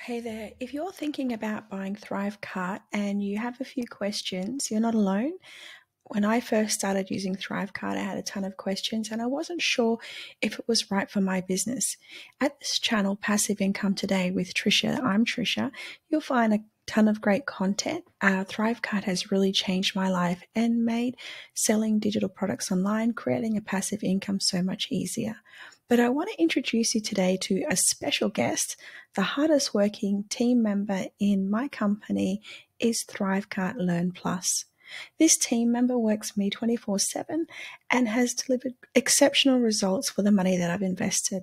Hey there, if you're thinking about buying ThriveCart and you have a few questions, you're not alone. When I first started using ThriveCart, I had a ton of questions and I wasn't sure if it was right for my business. At this channel, Passive Income Today with Trisha, I'm Trisha, you'll find a ton of great content. ThriveCart has really changed my life and made selling digital products online, creating a passive income so much easier. But I want to introduce you today to a special guest. The hardest working team member in my company is ThriveCart Learn Plus. This team member works for me 24/7 and has delivered exceptional results for the money that I've invested.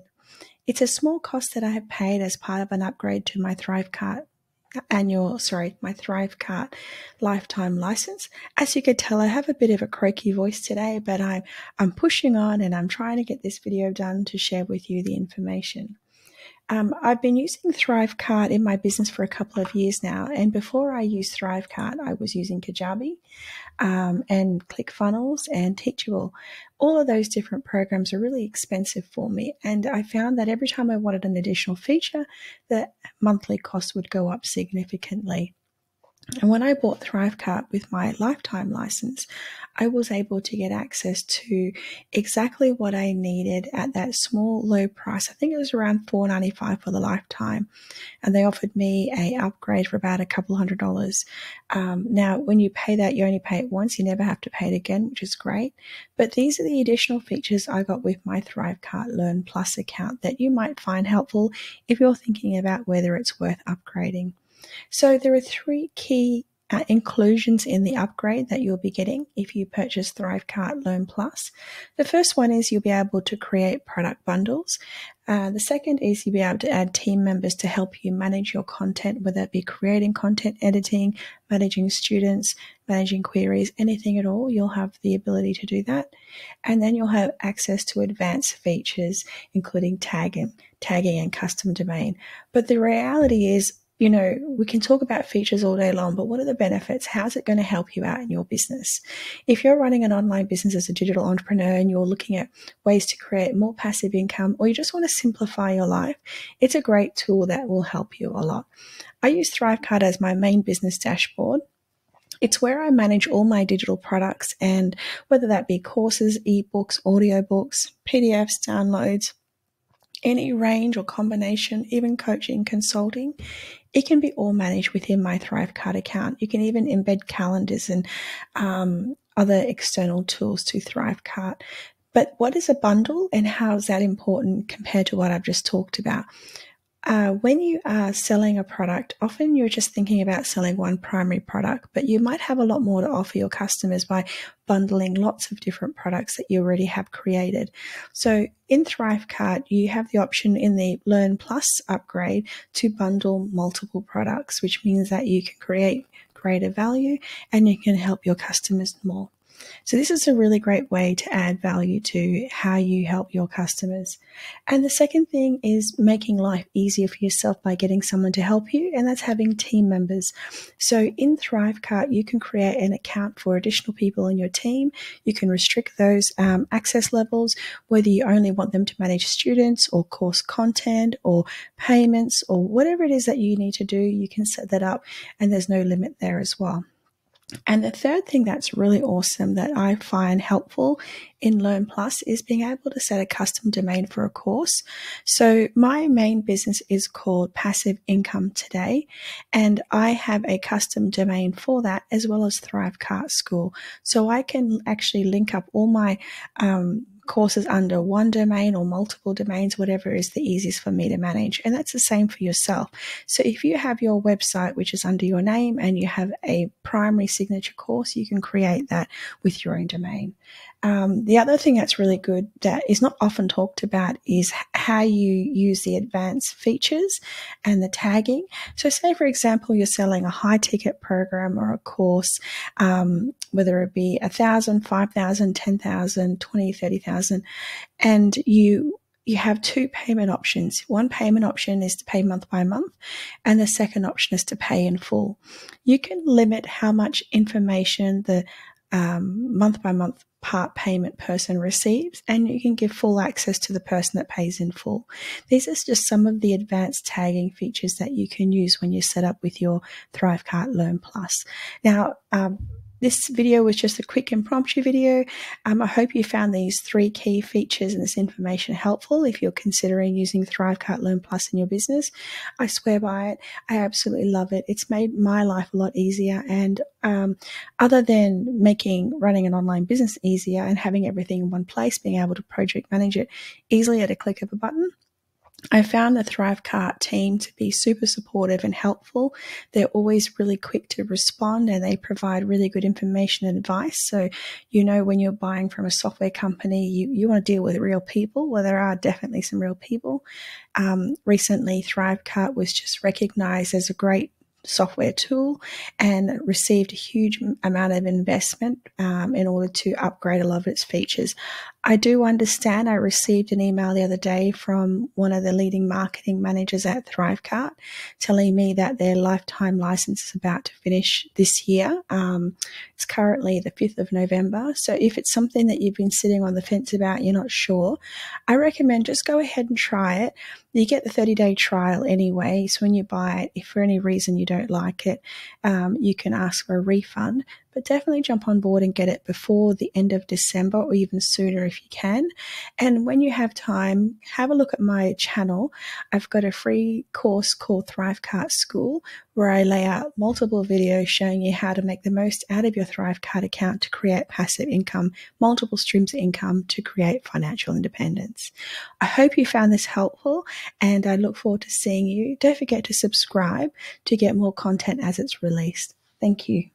It's a small cost that I have paid as part of an upgrade to my ThriveCart lifetime license. As you could tell, I have a bit of a croaky voice today, but I'm pushing on and I'm trying to get this video done to share with you the information. I've been using ThriveCart in my business for a couple of years now, and before I used ThriveCart, I was using Kajabi and ClickFunnels and Teachable. All of those different programs are really expensive for me, and I found that every time I wanted an additional feature, the monthly cost would go up significantly. And when I bought ThriveCart with my lifetime license, I was able to get access to exactly what I needed at that small, low price. I think it was around $4.95 for the lifetime. And they offered me a upgrade for about a couple $100. Now, when you pay that, you only pay it once. You never have to pay it again, which is great. But these are the additional features I got with my ThriveCart Learn Plus account that you might find helpful if you're thinking about whether it's worth upgrading. So there are three key inclusions in the upgrade that you'll be getting if you purchase ThriveCart Learn Plus. The first one is you'll be able to create product bundles. The second is you'll be able to add team members to help you manage your content, whether it be creating content, editing, managing students, managing queries, anything at all. You'll have the ability to do that. And then you'll have access to advanced features, including tagging and custom domain. But the reality is, we can talk about features all day long, but what are the benefits? How's it going to help you out in your business? If you're running an online business as a digital entrepreneur and you're looking at ways to create more passive income, or you just want to simplify your life, it's a great tool that will help you a lot. I use ThriveCart as my main business dashboard. It's where I manage all my digital products, and whether that be courses, ebooks, audiobooks, PDFs, downloads, any range or combination, even coaching, consulting, it can be all managed within my ThriveCart account. You can even embed calendars and other external tools to ThriveCart. But what is a bundle and how is that important compared to what I've just talked about? When you are selling a product, often you're just thinking about selling one primary product, but you might have a lot more to offer your customers by bundling lots of different products that you already have created. So in ThriveCart, you have the option in the Learn Plus upgrade to bundle multiple products, which means that you can create greater value and you can help your customers more. So this is a really great way to add value to how you help your customers. And the second thing is making life easier for yourself by getting someone to help you, and that's having team members. So in ThriveCart, you can create an account for additional people in your team. You can restrict those access levels, whether you only want them to manage students or course content or payments or whatever it is that you need to do, you can set that up, and there's no limit there as well. And the third thing that's really awesome that I find helpful in Learn Plus is being able to set a custom domain for a course. So my main business is called Passive Income Today, and I have a custom domain for that as well as ThriveCart School. So I can actually link up all my courses under one domain or multiple domains, whatever is the easiest for me to manage. And that's the same for yourself. So if you have your website, which is under your name, and you have a primary signature course, you can create that with your own domain. The other thing that's really good that is not often talked about is how you use the advanced features and the tagging. So say, for example, you're selling a high ticket program or a course, whether it be 1,000, 5,000, 10,000, 20, 30,000, and you have two payment options. One payment option is to pay month by month, and the second option is to pay in full. You can limit how much information the month by month part payment person receives, and you can give full access to the person that pays in full. These are just some of the advanced tagging features that you can use when you set up with your ThriveCart Learn Plus. Now, this video was just a quick impromptu video. I hope you found these 3 key features and this information helpful if you're considering using ThriveCart Learn Plus in your business. I swear by it. I absolutely love it. It's made my life a lot easier, and other than running an online business easier and having everything in one place, being able to project manage it easily at a click of a button, I found the ThriveCart team to be super supportive and helpful. They're always really quick to respond, and they provide really good information and advice. So, when you're buying from a software company, you want to deal with real people. Well, there are definitely some real people. Recently, ThriveCart was just recognized as a great software tool and received a huge amount of investment in order to upgrade a lot of its features. I do understand. I received an email the other day from one of the leading marketing managers at ThriveCart telling me that their lifetime license is about to finish this year. It's currently the 5th of November. So if it's something that you've been sitting on the fence about, you're not sure, I recommend just go ahead and try it. You get the 30-day trial anyway. So when you buy it, if for any reason you don't like it, you can ask for a refund. But definitely jump on board and get it before the end of December, or even sooner if you can. And when you have time, have a look at my channel. I've got a free course called ThriveCart School, where I lay out multiple videos showing you how to make the most out of your ThriveCart account to create passive income, multiple streams of income to create financial independence. I hope you found this helpful, and I look forward to seeing you. Don't forget to subscribe to get more content as it's released. Thank you.